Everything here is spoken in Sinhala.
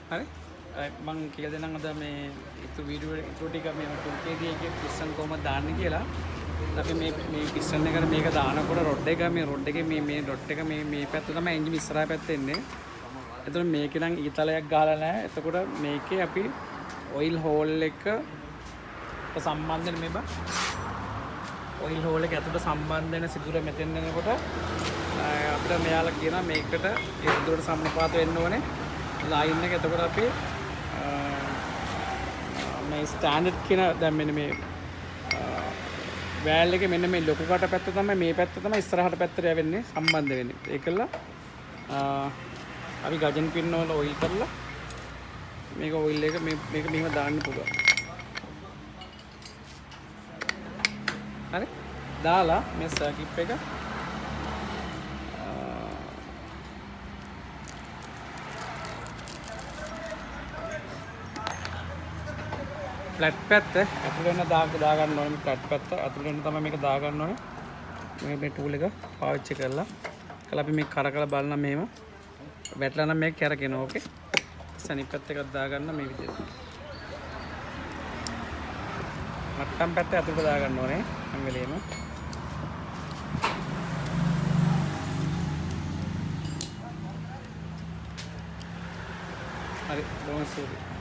හරි මම කියලා දෙන්නම් අද මේ වීඩියෝ ඉන්ට්‍රෝ ටික මේ ටුල්කේදී එකේ පිස්සන් කොහමද දාන්නේ කියලා. අපි මේ පිස්සන් එකට මේක දානකොට රොඩ් එක මේ රොඩ් එකේ මේ ඩොට් එක මේ පැත්ත තමයි එන්ජින් ඉස්සරහා පැත්තේ එන්නේ. එතකොට මේකේ නම් ඊතලයක් ගහලා නැහැ. එතකොට මේකේ අපි ඔයිල් හෝල් එක සම්බන්ධ වෙන මේ බා ඔයිල් හෝල් එක ඇතුළට සම්බන්ධ වෙන සිදුර මෙතෙන් එනකොට අපිට මෙයාලා කියනවා මේකට ඒ සිදුරට සම්ප්‍රපාත වෙන්න ඕනේ ලයින් එක. එතකොට අපි මේ ස්ටෑන්ඩඩ් කියන දැන් මෙන්න මේ වෑල් එකේ මෙන්න මේ ලොකු කට පැත්ත තමයි මේ පැත්ත තමයි ඉස්සරහට පැත්තට යවෙන්නේ සම්බන්ධ වෙන්නේ. ඒකල අපි ගජන් පින්න වල ඔයිල් කරලා මේක ඔයිල් එක මේක මෙහෙම දාන්න පුළුවන්. හරි දාලා මේ සර්කිට් එක ෆ්ලැට් පැත්ත ඇතුළේ වෙන දා ගන්න ඕනේ. මේ ෆ්ලැට් පැත්ත ඇතුළේ වෙන තමයි මේක දා ගන්න ඕනේ. මේ ටූල් එක පාවිච්චි කරලා අපි මේක කරකලා බලන්න මෙහෙම වැටලා නම් මේක කැරකෙනවා. ඕකේ අනිත් පැත්ත එකක් දා ගන්න මේ විදිහට මට්ටම් පැත්ත ඇතුළට දා ගන්න ඕනේ හැම වෙලේම. හරි බොහොම සුවයි.